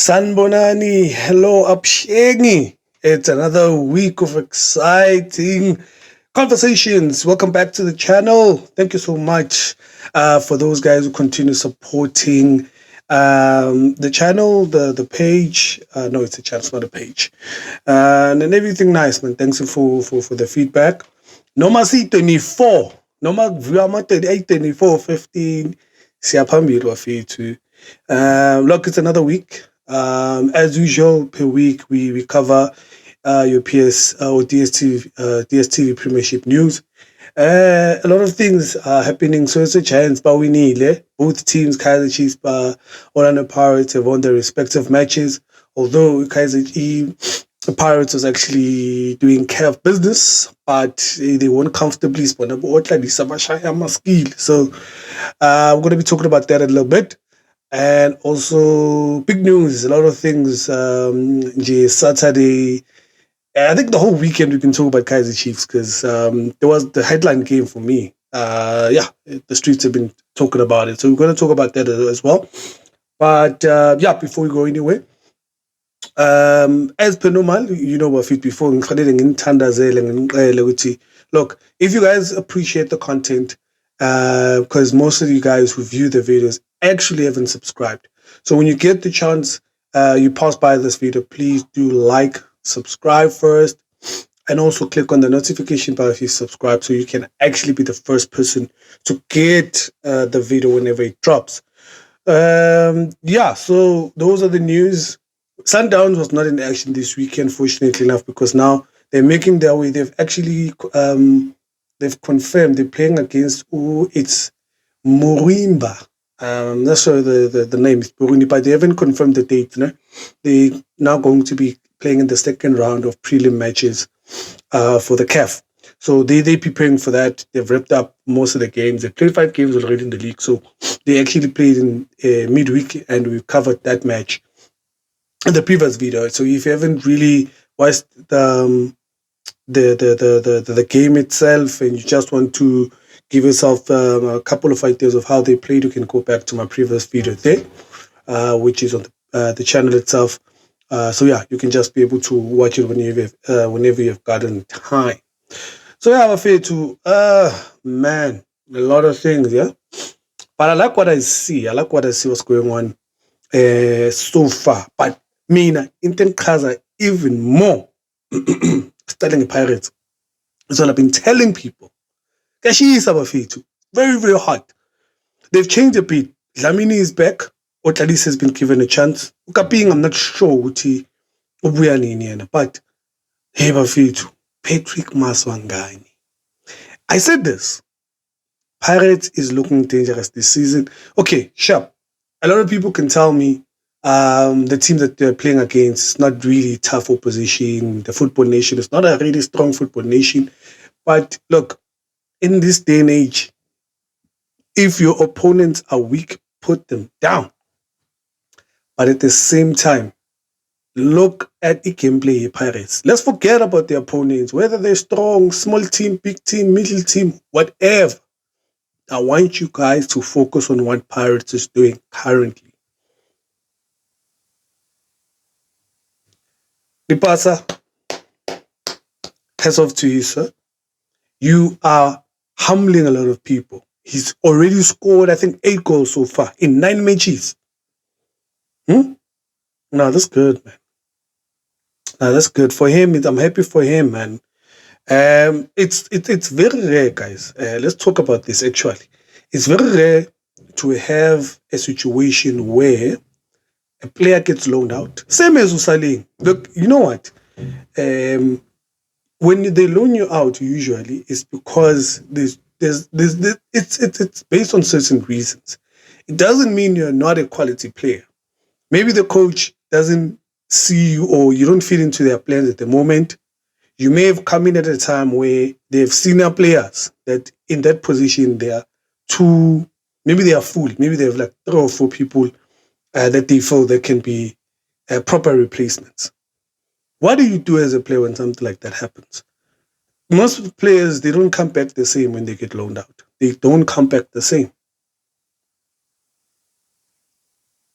Sanbonani, hello Abshengi. It's another week of exciting conversations. Welcome back to the channel. Thank you so much for those guys who continue supporting the channel, the page. No, it's a channel, it's not a page. And everything nice, man. Thanks for the feedback. Noma C24. Noma Vyama 38, 24, 15. Siyaphambili wafethu. Look, it's another week. As usual, per week we cover your PS or DSTV Premiership news. A lot of things are happening, so it's a chance. But we need both teams, Kaizerchiefs, Orlando Pirates, have won their respective matches. Although the Pirates was actually doing CAF business, but they won comfortably. So we're going to be talking about that a little bit. And also big news, a lot of things. Saturday, I think the whole weekend we've been talking about Kaizerchiefs because there was the headline game for me. The streets have been talking about it. So we're going to talk about that as well. But before we go anywhere, as per normal, you know what fit before. Look, if you guys appreciate the content, because most of you guys who view the videos actually haven't subscribed. So when you get the chance, you pass by this video, please do like, subscribe first, and also click on the notification bell if you subscribe so you can actually be the first person to get the video whenever it drops. So those are the news. Sundowns was not in action this weekend, fortunately enough, because now they're making their way. They've actually they've confirmed they're playing against it's Morimba. That's sure the name is Burundi, but they haven't confirmed the date. No? They're now going to be playing in the second round of prelim matches for the CAF. So they're preparing for that. They've wrapped up most of the games. They played 5 games already in the league. So they actually played in midweek, and we've covered that match in the previous video. So if you haven't really watched the game itself and you just want to give yourself a couple of ideas of how they played, you can go back to my previous video there, which is on the channel itself. You can just be able to watch it whenever you've gotten time. So I'm afraid to man, a lot of things, yeah. But I like what I see. I like what I see what's going on so far. But mina into Kaizer even more. Starting Pirates. That's what I've been telling people. Kashisa bafethu. Very, very hot. They've changed a bit. Dlamini is back. Otladis has been given a chance. Ukaping, I'm not sure what he but hey bafethu. Patrick Maswangani. I said this. Pirates is looking dangerous this season. Okay, sure. A lot of people can tell me the team that they're playing against is not really tough opposition. The football nation is not a really strong football nation. But look, in this day and age, if your opponents are weak, put them down. But at the same time, look at the gameplay of Pirates. Let's forget about the opponents, whether they're strong, small team, big team, middle team, whatever. I want you guys to focus on what Pirates is doing currently. Lipasa, hats off to you, sir. You are humbling a lot of people. He's already scored, I think, 8 goals so far in 9 matches. No, that's good, man. No, that's good for him. I'm happy for him, man. It's very rare, guys. Let's talk about this. Actually, it's very rare to have a situation where a player gets loaned out. Same as Usaling. Look, you know what? When they loan you out, usually it's because it's based on certain reasons. It doesn't mean you're not a quality player. Maybe the coach doesn't see you or you don't fit into their plans at the moment. You may have come in at a time where they have senior players that in that position they are too, maybe they are full. Maybe they have like 3 or 4 people that they feel that can be proper replacements. What do you do as a player when something like that happens? Most players, they don't come back the same when they get loaned out. They don't come back the same.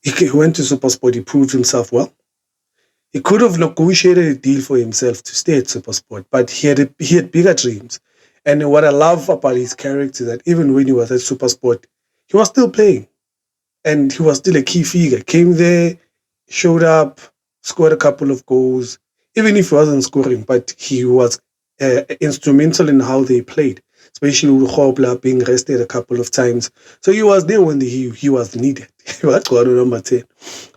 He went to SuperSport, he proved himself well. He could have negotiated a deal for himself to stay at SuperSport, but he had bigger dreams. And what I love about his character is that even when he was at SuperSport, he was still playing and he was still a key figure. Came there, showed up, scored a couple of goals, even if he wasn't scoring, but he was instrumental in how they played, especially with Hobla being rested a couple of times. So he was there when he was needed. That's what number 10.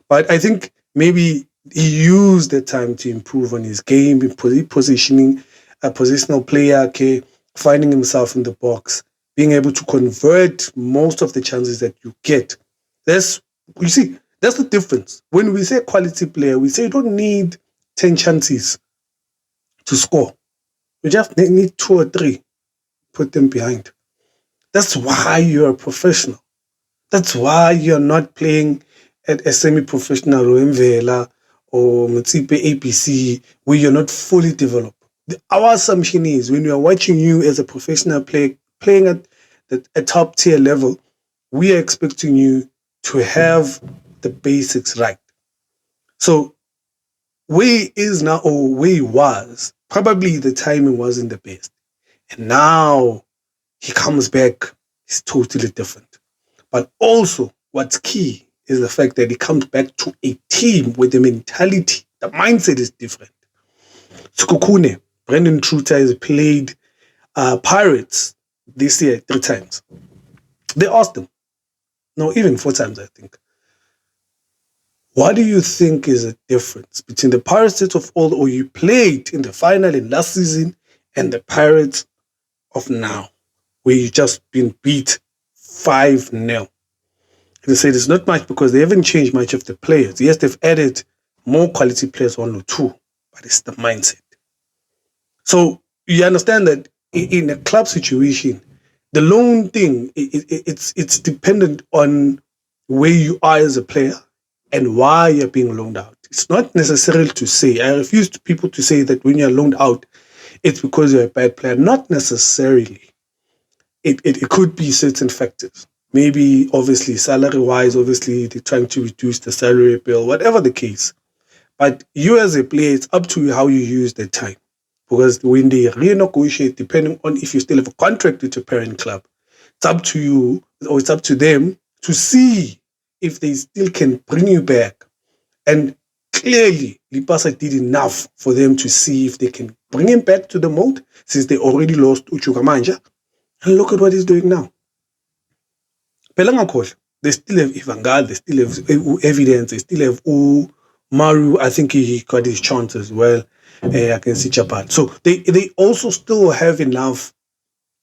But I think maybe he used the time to improve on his game, positioning, a positional player, okay, finding himself in the box, being able to convert most of the chances that you get. That's you see, that's the difference. When we say quality player, we say you don't need 10 chances to score. You just need 2 or 3, put them behind. That's why you're a professional. That's why you're not playing at a semi-professional or Mvela or Mutsipe APC where you're not fully developed. Our assumption is when we are watching you as a professional player playing at a top tier level, we are expecting you to have the basics right. So where he is now or where he was, probably the timing wasn't the best. And now he comes back, he's totally different. But also, what's key is the fact that he comes back to a team with the mentality, the mindset is different. Skukune, Brendan Truter has played Pirates this year 3 times. They asked him, no, even 4 times, I think. What do you think is the difference between the Pirates of old, or you played in the final in last season, and the Pirates of now, where you just been beat 5-0? They said it's not much because they haven't changed much of the players. Yes, they've added more quality players, 1 or 2, but it's the mindset. So you understand that in a club situation, the loan thing, it's dependent on where you are as a player and why you're being loaned out. It's not necessarily to say, I refuse to people to say that when you're loaned out, it's because you're a bad player. Not necessarily. It could be certain factors. Maybe, obviously, salary-wise, obviously, they're trying to reduce the salary bill, whatever the case. But you as a player, it's up to you how you use the time. Because when they renegotiate, depending on if you still have a contract with your parent club, it's up to you, or it's up to them to see if they still can bring you back. And clearly, Lipasa did enough for them to see if they can bring him back to the mold, since they already lost Uchukamanja. And look at what he's doing now. Pelanga, they still have Ivangal, they still have evidence, they still have Maru. I think he got his chance as well against Japan. So they also still have enough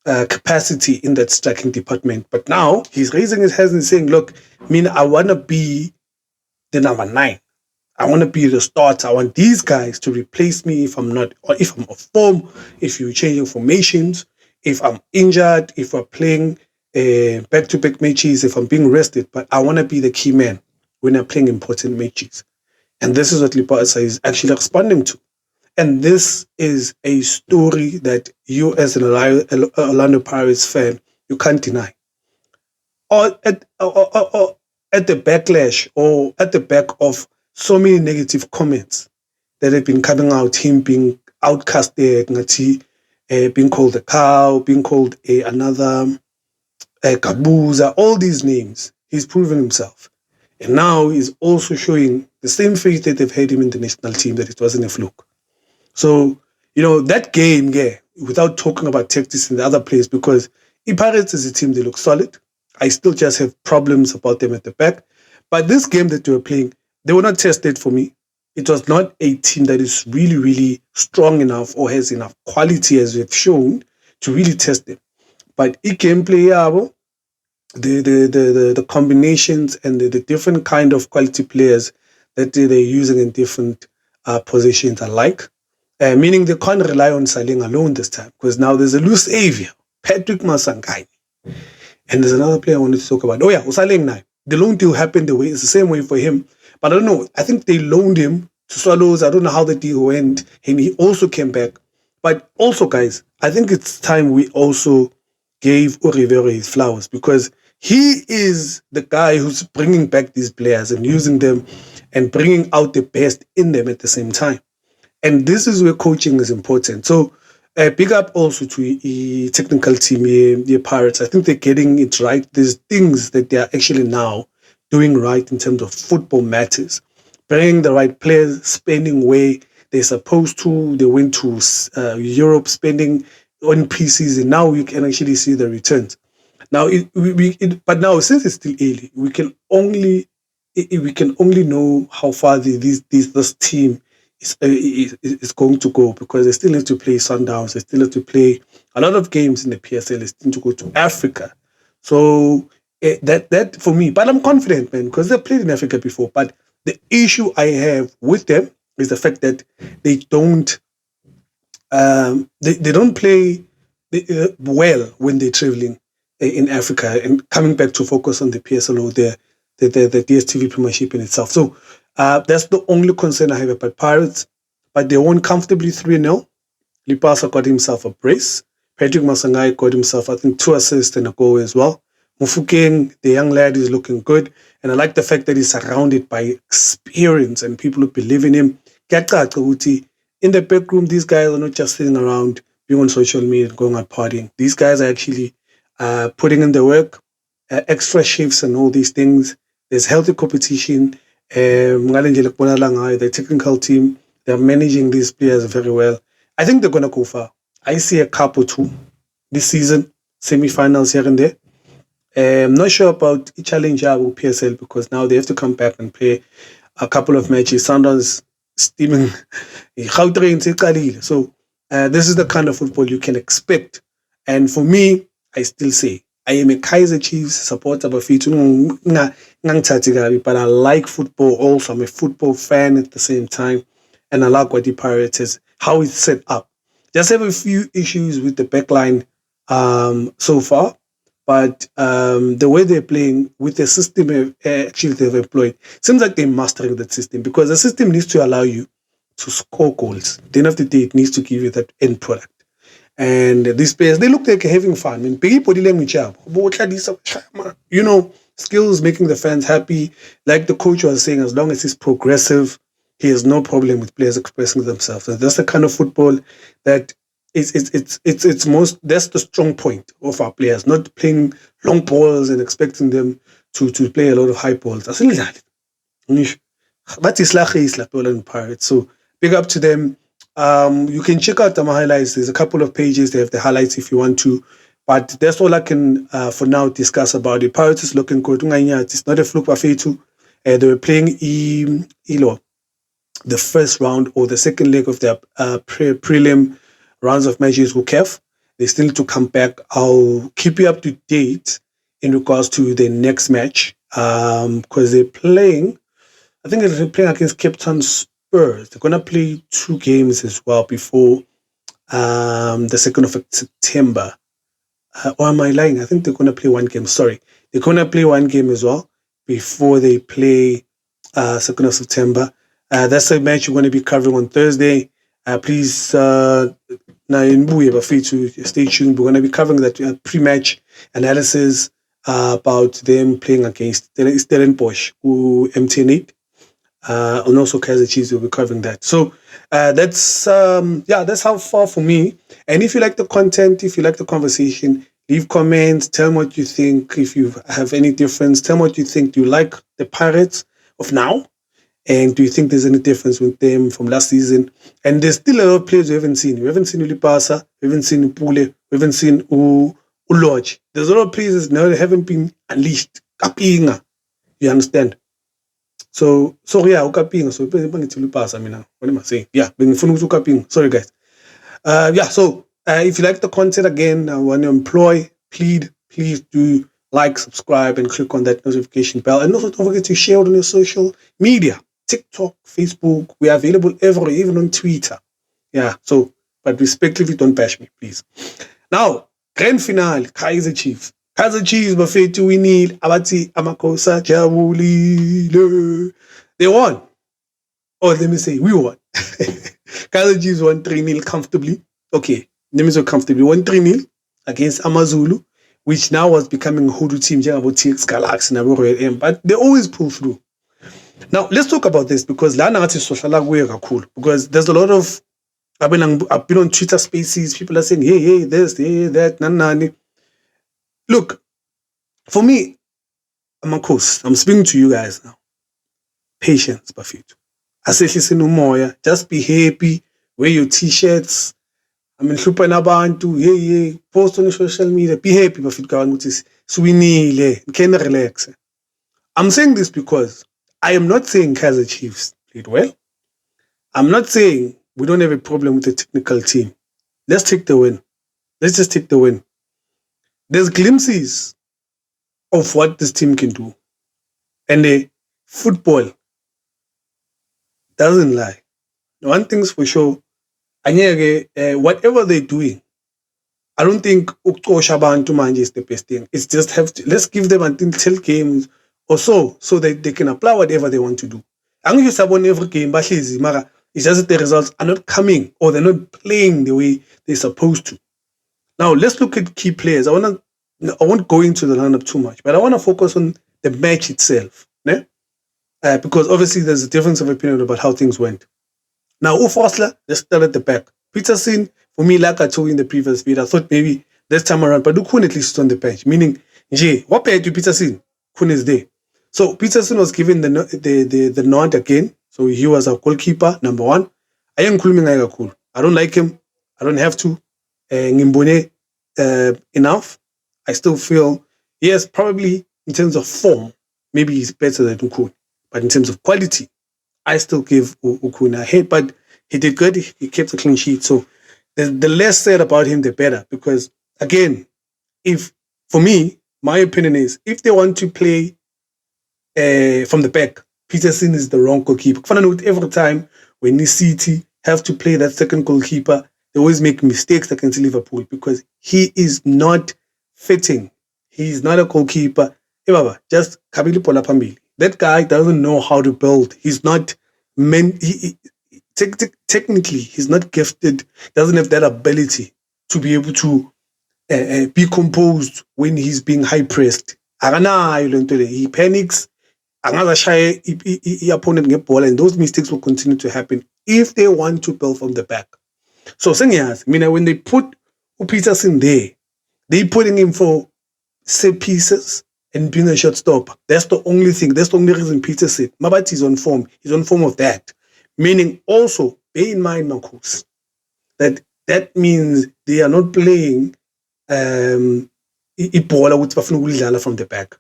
capacity in that striking department. But now he's raising his hands and saying, look, I want to be the number 9. I want to be the starter. I want these guys to replace me if I'm not, or if I'm off form, if you're changing formations, if I'm injured, if we're playing back-to-back matches, if I'm being rested. But I want to be the key man when I'm playing important matches. And this is what Lipasa is actually responding to. And this is a story that you, as an Orlando Pirates fan, you can't deny. Or at the backlash, or at the back of so many negative comments that have been coming out, him being outcasted, being called a cow, being called another Kabuza, all these names, he's proven himself. And now he's also showing the same faith that they've had him in the national team, that it wasn't a fluke. So, that game, without talking about tactics and the other players, because Pirates is a team, they look solid. I still just have problems about them at the back. But this game that they were playing, they were not tested for me. It was not a team that is really, really strong enough or has enough quality, as we've shown, to really test them. But gameplay, the combinations and the different kind of quality players that they're using in different positions I like. Meaning they can't rely on Saling alone this time, because now there's a loose avian, Patrick Masangai. And there's another player I wanted to talk about. Oh yeah, Usaling now. The loan deal happened it's the same way for him. But I don't know. I think they loaned him to Swallows. I don't know how the deal went. And he also came back. But also, guys, I think it's time we also gave Rivera his flowers, because He is the guy who's bringing back these players and using them and bringing out the best in them at the same time. And this is where coaching is important. So, big up also to the technical team, the Pirates. I think they're getting it right. There's things that they are actually now doing right in terms of football matters. Bringing the right players, spending where they're supposed to. They went to Europe, spending on preseason. Now you can actually see the returns. Now, but now since it's still early, we can only know how far this team is going to go, because they still need to play Sundowns. They still have to play a lot of games in the PSL. They still need to go to Africa. So that for me, but I'm confident, man, because they've played in Africa before. But the issue I have with them is the fact that they don't they don't play well when they're traveling in Africa and coming back to focus on the PSL or the DStv Premiership in itself. So that's the only concern I have about Pirates. But they won comfortably 3-0. Lipasa got himself a brace. Patrick Masangai got himself, I think, 2 assists and a goal as well. Mufukeng, the young lad, is looking good. And I like the fact that he's surrounded by experience and people who believe in him. In the back room, these guys are not just sitting around being on social media and going out partying. These guys are actually putting in the work, extra shifts and all these things. There's healthy competition. The technical team, they're managing these players very well. I think they're going to go far. I see a couple too this season, semi-finals here and there. I'm not sure about the challenge with PSL, because now they have to come back and play a couple of matches. Sundowns steaming. So this is the kind of football you can expect. And for me, I still say I am a Kaizerchiefs supporter, but I like football also. I'm a football fan at the same time. And I like what the Pirates is, how it's set up. Just have a few issues with the backline so far. But the way they're playing with the system actually they've employed, seems like they're mastering that system, because the system needs to allow you to score goals. At the end of the day, it needs to give you that end product. And these players, they look like having fun. I mean, skills making the fans happy. Like the coach was saying, as long as he's progressive, he has no problem with players expressing themselves. And that's the kind of football that it's most, that's the strong point of our players, not playing long balls and expecting them to play a lot of high balls. But it's like Pirates. So big up to them. You can check out the highlights. There's a couple of pages. They have the highlights if you want to. But that's all I can, for now, discuss about it. Pirates is looking good. It's not a fluke Bafetu. They were playing the first round or the second leg of their prelim rounds of matches with KEF. They still need to come back. I'll keep you up to date in regards to the next match, because they're playing, I think they're playing against Cape Town Spurs. They're going to play 2 games as well before the 2nd of September. Or am I lying? I think they're going to play 1 game. Sorry. They're going to play 1 game as well before they play 2nd of September. That's a match we're going to be covering on Thursday. Please, stay tuned. We're going to be covering that pre-match analysis about them playing against Stellenbosch, who MTN8. And also Kaizerchiefs will be covering that. So that's how far for me. And if you like the content, if you like the conversation, leave comments, tell me what you think. If you have any difference, tell me what you think. Do you like the Pirates of now? And do you think there's any difference with them from last season? And there's still a lot of players we haven't seen. We haven't seen Ulipasa, we haven't seen Pule, we haven't seen Ulodge. There's a lot of players now that haven't been unleashed. Kapinga. You understand? So yeah, ukapinga. So Ulipasa, what am I saying? Yeah, sorry guys. So if you like the content, again, I want to employ, please do like, subscribe, and click on that notification bell. And also don't forget to share it on your social media. TikTok, Facebook, we are available everywhere, even on Twitter. Yeah, so, but respectively, don't bash me, please. Now, grand finale, Kaizerchiefs. Kaizerchiefs, bafethu winile, abathi amakosa jabulile. They won. Or let me say, we won. Kaizerchiefs won 3-0 comfortably. Okay, let me say comfortably. Won 3-0 against AmaZulu. which now was becoming a Hoodoo team, TX Galaxy and Royal M, but they always pull through. Now, let's talk about this because because there's a lot of, I've been on Twitter spaces, people are saying, hey, this, hey, that, nani. Look, for me, I'm speaking to you guys now. Patience, Bafito. Just be happy, wear your t-shirts. Hlupha nabantu, hey, post on social media, be happy, Bafito. Swinile, can relax. I'm saying this because I am not saying Kaizerchiefs played well. I'm not saying we don't have a problem with the technical team. Let's take the win. Let's just take the win. There's glimpses of what this team can do. And the football doesn't lie. One thing's for sure, whatever they're doing, I don't think Shaban to Manje is the best thing. It's just let's give them until games or so that they can apply whatever they want to do. I'm going to every game, but it's just that the results are not coming or they're not playing the way they're supposed to. Now let's look at key players. I won't go into the lineup too much, but I want to focus on the match itself. Ne? Because obviously there's a difference of opinion about how things went. Now, Ufosla, let's start at the back. Peterson, for me, like I told you in the previous video, I thought maybe this time around, but Ukun at least on the bench. Meaning, what paid to Peterson? Kun is there. So Peterson was given the nod again. So he was a goalkeeper, number one. I am cool. I don't like him. I don't have to. Ngimbone enough. I still feel, yes, probably in terms of form, maybe he's better than Ukun. But in terms of quality, I still give Ukun a hit, but he did good. He kept a clean sheet. So the less said about him, the better. Because again, for me, my opinion is if they want to play from the back, Peterson is the wrong goalkeeper. Every time when City have to play that second goalkeeper, they always make mistakes against Liverpool because he is not fitting. He's not a goalkeeper. Just Kabili Pola Pambili. That guy doesn't know how to build. He's not meant. Technically, he's not gifted. Doesn't have that ability to be able to be composed when he's being high pressed. He panics. Another shy opponent get ball, and those mistakes will continue to happen if they want to build from the back. So, when they put Peterson there, they putting him for set pieces and being a shot stopper. That's the only thing. That's the only reason Peterson. Mabati is on form. He's on form of that. Meaning also, bear in mind, Marcus, that means they are not playing Ibola with Bafuna from the back.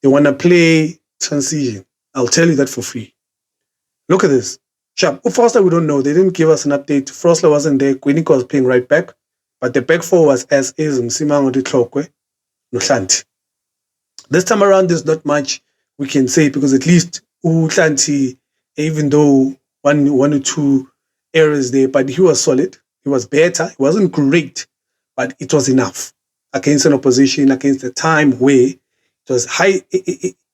They want to play transition. I'll tell you that for free. Look at this. Sharp. Frosler, we don't know. They didn't give us an update. Frosler wasn't there. Quinico was playing right back. But the back four was as is. Msimango di Tlokwe. Nuhlanti. This time around, there's not much we can say because at least Uhlanti, even though one or two errors there, but he was solid. He was better. He wasn't great, but it was enough against an opposition, against a time where it was high.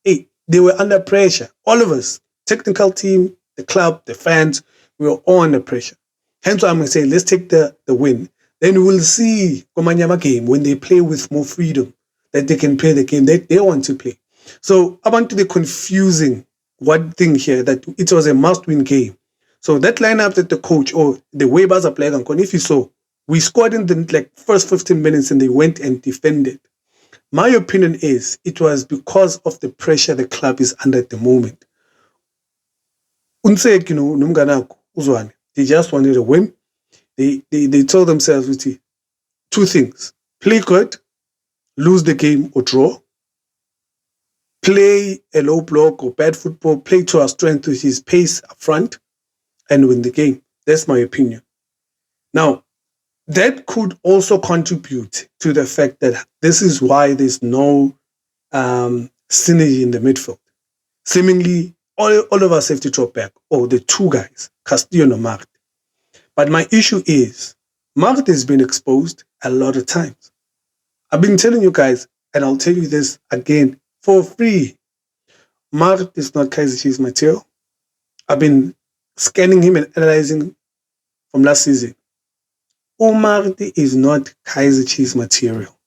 They were under pressure. All of us, technical team, the club, the fans, we were all under pressure. Hence why I'm going to say, let's take the win. Then we'll see Komanyama game when they play with more freedom, that they can play the game that they want to play. So I want to be confusing one thing here, that it was a must-win game. So that lineup that the coach or the way Baz are playing on, if you saw, we scored in the first 15 minutes and they went and defended. My opinion is it was because of the pressure the club is under at the moment. They just wanted to win. They told themselves two things: play good, lose the game or draw. Play a low block or bad football, play to our strength, which is pace up front, and win the game. That's my opinion. Now, that could also contribute to the fact that this is why there's no synergy in the midfield. Seemingly, all of us have to drop back, or the two guys, Castillo and Mart. But my issue is, Mart has been exposed a lot of times. I've been telling you guys, and I'll tell you this again for free. Mart is not Kaizerchiefs material. I've been scanning him and analyzing from last season. Mart is not Kaizerchiefs material.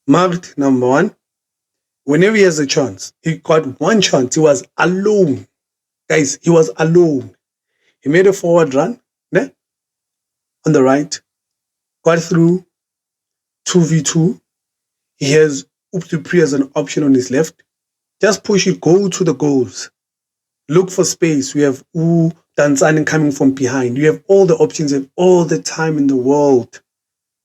Marked, number one, whenever he has a chance, he got one chance. He was alone. Guys, he was alone. He made a forward run ne? On the right, got through 2v2. He has Dstvprem as an option on his left. Just push it, go to the goals. Look for space. We have Tanzania coming from behind. You have all the options, you have all the time in the world.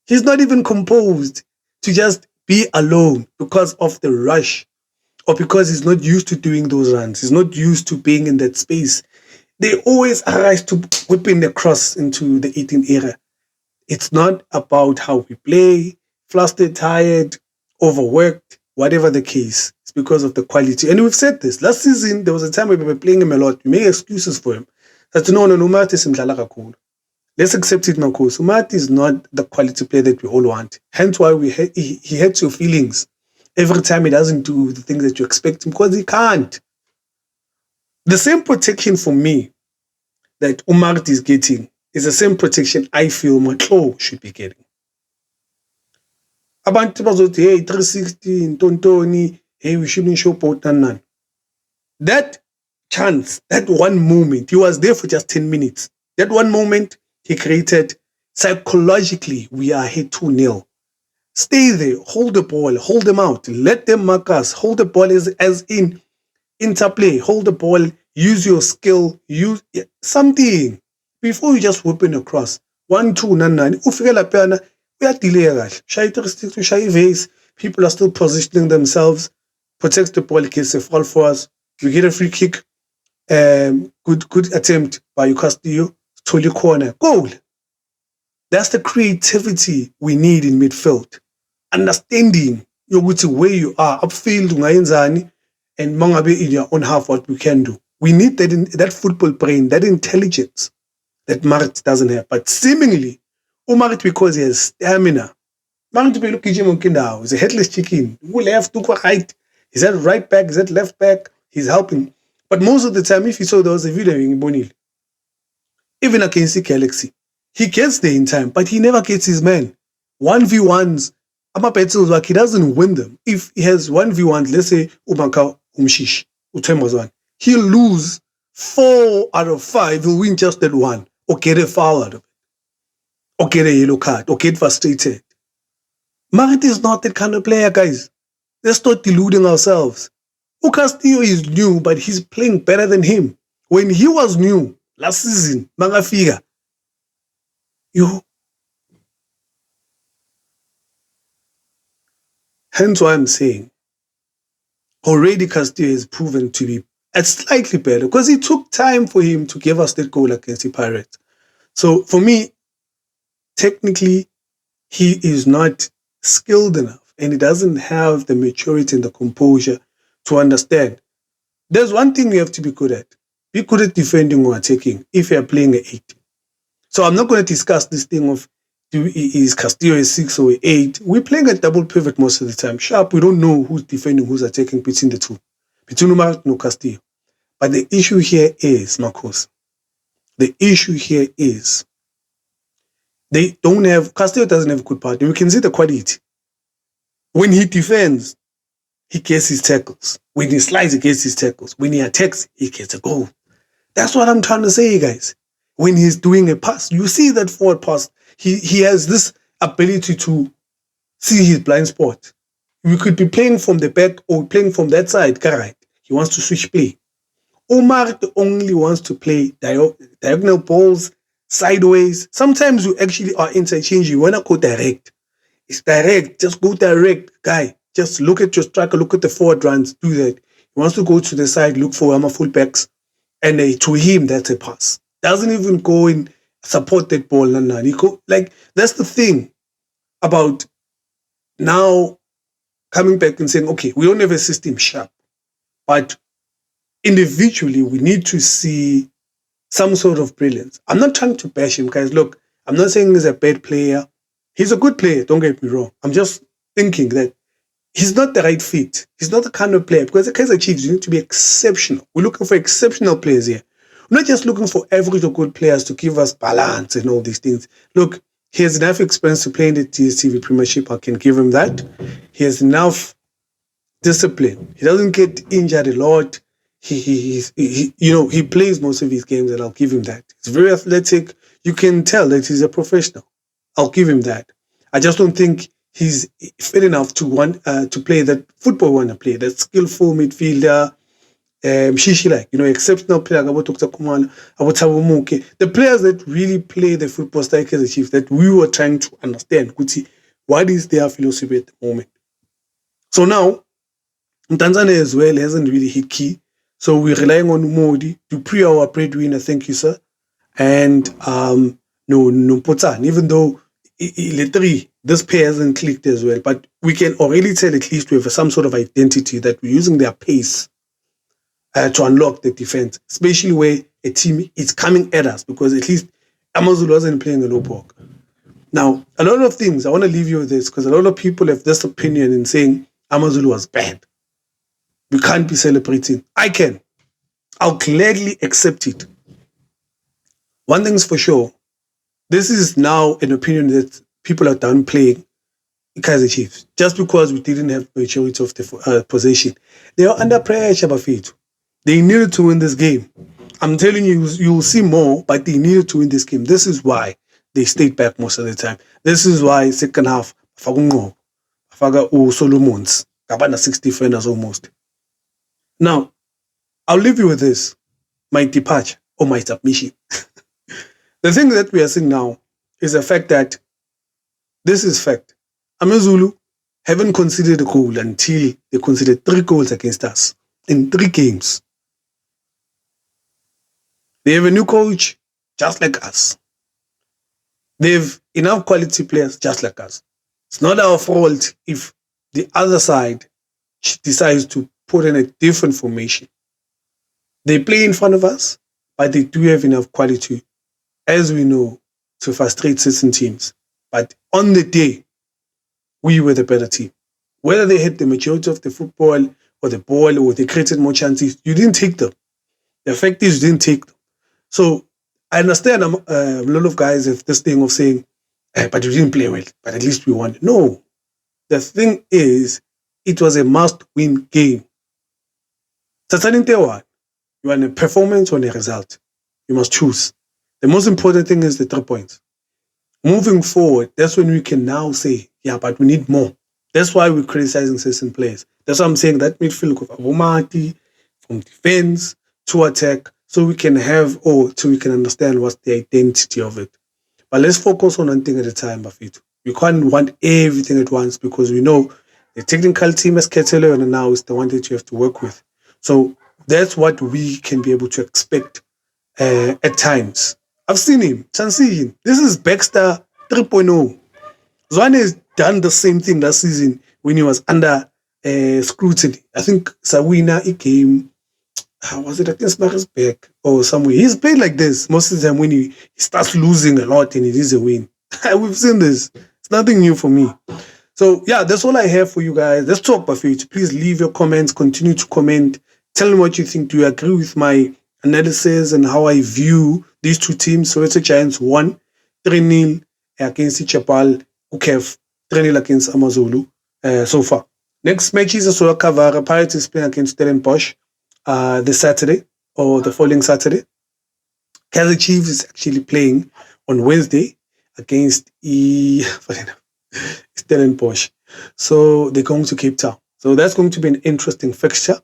He's not even composed to just be alone because of the rush or because he's not used to doing those runs. He's not used to being in that space. They always arise to whipping the cross into the 18th era. It's not about how we play, flustered, tired, overworked, whatever the case. It's because of the quality. And we've said this. Last season, there was a time where we were playing him a lot. We made excuses for him. That no, Umati is mdlala kakhulu. Let's accept it, Marcos. Umati is not the quality player that we all want. Hence why he hurts your feelings every time he doesn't do the things that you expect him, because he can't. The same protection for me that Umart is getting is the same protection I feel Matlo should be getting. Abantu bazothi, hey, 360, Tontoni, hey, we shouldn't show none. That chance, that one moment, he was there for just 10 minutes. That one moment he created, psychologically, we are ahead 2-0. Stay there, hold the ball, hold them out, let them mark us, hold the ball as in interplay, hold the ball, use your skill, use something before you just whipping across. 1-2, none. Ufike lapha uyadelay kahle. Shaya 360, shaya vase. People are still positioning themselves. Protect the ball in case they fall for us. We get a free kick. Good attempt by Castillo. Totally corner. Goal. That's the creativity we need in midfield. Understanding where you are, upfield, and mangabe in your own half what we can do. We need that football brain, that intelligence that Marit doesn't have. But seemingly, Marit, because he has stamina, Marit is a headless chicken. Who left, who right? Is that right back? Is that left back? He's helping. But most of the time, if you saw there was a video in Bonil, even against Galaxy, he gets there in time, but he never gets his man. 1v1s, battles, he doesn't win them. If he has 1v1s, let's say Ubanka Umshish, Utemazwan, he'll lose 4 out of 5. He'll win just that one, or get a foul out of it, or get a yellow card, or get frustrated. Marit is not that kind of player, guys. Let's not deluding ourselves. Castillo is new, but he's playing better than him. When he was new, last season, Mangafiga, hence why I'm saying already Castillo is proven to be slightly better because it took time for him to give us that goal against the Pirates. So for me, technically, he is not skilled enough and he doesn't have the maturity and the composure to understand. There's one thing you have to be good at. Be good at defending or attacking if you're playing an 8. So I'm not going to discuss this thing of is Castillo a 6 or 8. We're playing a double pivot most of the time. Sharp, we don't know who's defending, who's attacking between the two. Between Umar and Castillo. But the issue here is, Marcos, the issue here is Castillo doesn't have a good partner. We can see the quality. When he defends, he gets his tackles. When he slides, he gets his tackles. When he attacks, he gets a goal. That's what I'm trying to say, guys. When he's doing a pass, you see that forward pass. He has this ability to see his blind spot. We could be playing from the back or playing from that side, correct? He wants to switch play. Omar only wants to play diagonal balls, sideways. Sometimes you actually are interchanging. You want to go direct. It's direct. Just go direct, guy. Just look at your striker, look at the forward runs, do that. He wants to go to the side, look for fullbacks, and to him, that's a pass. Doesn't even go and support that ball. That's the thing about now coming back and saying, okay, we don't have a system sharp, but individually, we need to see some sort of brilliance. I'm not trying to bash him, guys. Look, I'm not saying he's a bad player. He's a good player, don't get me wrong. I'm just thinking that he's not the right fit. He's not the kind of player, because the Kaizerchiefs, you need to be exceptional. We're looking for exceptional players here. We're not just looking for average or good players to give us balance and all these things. Look, He has enough experience to play in the DStv Premiership. I can give him that. He has enough discipline. He doesn't get injured a lot. He plays most of his games, and I'll give him that. He's very athletic. You can tell that he's a professional. I'll give him that. I just don't think he's fit enough to want to play that football want to play. That skillful midfielder, exceptional player. The players that really play the football style Kaizerchiefs that we were trying to understand. What is their philosophy at the moment? So now, Tanzania as well hasn't really hit key. So we're relying on Modi to pre our breadwinner. Thank you, sir. And Potsan, even though literally this pair hasn't clicked as well, but we can already tell at least we have some sort of identity that we're using their pace to unlock the defense, especially where a team is coming at us, because at least AmaZulu wasn't playing a low block. Now, a lot of things, I want to leave you with this, because a lot of people have this opinion in saying AmaZulu was bad. We can't be celebrating. I can. I'll gladly accept it. One thing's for sure, this is now an opinion that people are downplaying Kaizerchiefs just because we didn't have majority of the possession. They are under pressure, Bafito. They needed to win this game. I'm telling you, you'll see more, but they needed to win this game. This is why they stayed back most of the time. This is why second half, Faga Solomons, Kabana 60 defenders almost. Now, I'll leave you with this, my departure or my submission. The thing that we are seeing now is the fact that this is fact. AmaZulu haven't considered a goal until they considered 3 goals against us in 3 games. They have a new coach just like us. They have enough quality players just like us. It's not our fault if the other side decides to put in a different formation. They play in front of us, but they do have enough quality, as we know, to frustrate certain teams. But on the day, we were the better team. Whether they had the majority of the football or the ball or they created more chances, you didn't take them. The fact is, you didn't take them. So I understand a lot of guys have this thing of saying, but you didn't play well, but at least we won. No. The thing is, it was a must-win game. You want a performance or a result. You must choose. The most important thing is the 3 points. Moving forward, that's when we can now say, yeah, but we need more. That's why we're criticizing certain players. That's why I'm saying that midfield of Abomati, from defense to attack, so we can understand what's the identity of it. But let's focus on one thing at a time, Bafito. You can't want everything at once, because we know the technical team as Ketele and now is the one that you have to work with. So that's what we can be able to expect at times. I've seen him, Chansi. This is Baxter 3.0. Zwane has done the same thing last season when he was under scrutiny. I think Sawina, he came, was it against Maritzburg or somewhere? He's played like this most of the time when he starts losing a lot and it is a win. We've seen this. It's nothing new for me. So, yeah, that's all I have for you guys. Let's talk, Bafito. Please leave your comments. Continue to comment. Tell me what you think. Do you agree with my analysis and how I view these 2 teams? So, it's a Giants won 3-0 against Ichapal, Ukev, 3-0 against AmaZulu so far. Next match is a Sola Kavara. Pirates is playing against Stellenbosch this Saturday or the following Saturday. Kaizerchiefs is actually playing on Wednesday against Stellenbosch. So they're going to Cape Town. So that's going to be an interesting fixture.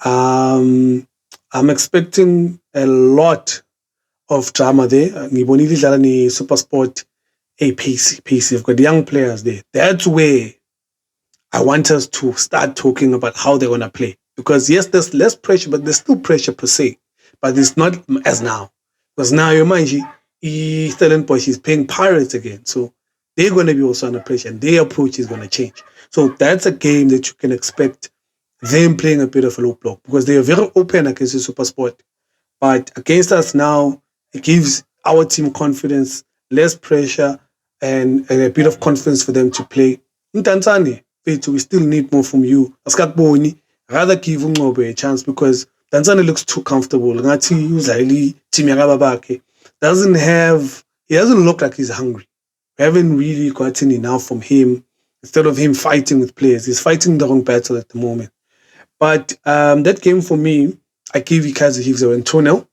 I'm expecting a lot of drama there. Ngibonile idlala ni SuperSport pacey. We've got young players there. That's where I want us to start talking about how they're going to play. Because yes, there's less pressure, but there's still pressure per se. But it's not as now. Because now, you mind, Stellenbosch is playing Pirates again. So they're going to be also under pressure and their approach is going to change. So that's a game that you can expect them playing a bit of a low block, because they are very open against the SuperSport. But against us now, it gives our team confidence, less pressure, and a bit of confidence for them to play. In Tanzania, we still need more from you. Rather give Ngobe a chance, because Tanzania looks too comfortable. He doesn't look like he's hungry. We haven't really gotten enough from him. Instead of him fighting with players, he's fighting the wrong battle at the moment. But that game for me, I give you Kaizerchiefs a win 2-0.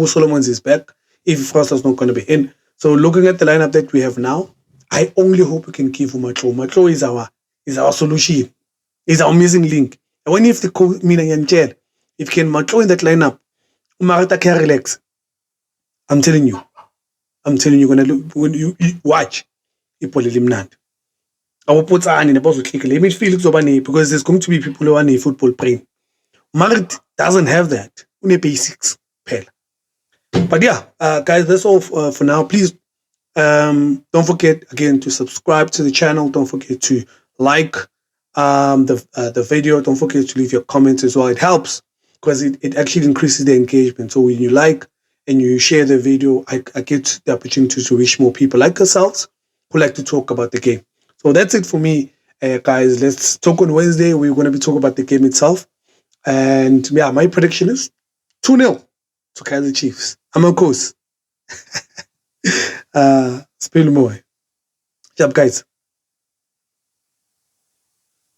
Solomons is back. If Frosta's not going to be in. So looking at the lineup that we have now, I only hope we can give Matlo. Matlo is our solution. Is our missing link. And when if the if can Matlo in that lineup, Marita can relax. I'm telling you, gonna look when you watch Ipoli Limnand. Our puts are in the boss click. Let me feel it because there's going to be people who are a football brain. Marit doesn't have that. Only basics. Pale. But yeah, guys, that's all for now. Please don't forget again to subscribe to the channel. Don't forget to like the video. Don't forget to leave your comments as well. It helps because it actually increases the engagement. So when you like and you share the video, I get the opportunity to reach more people like yourselves who like to talk about the game. So that's it for me, guys. Let's talk on Wednesday. We're going to be talking about the game itself. And yeah, my prediction is 2-0 to Kaizerchiefs. I'm a course. Spill more. Jump, guys.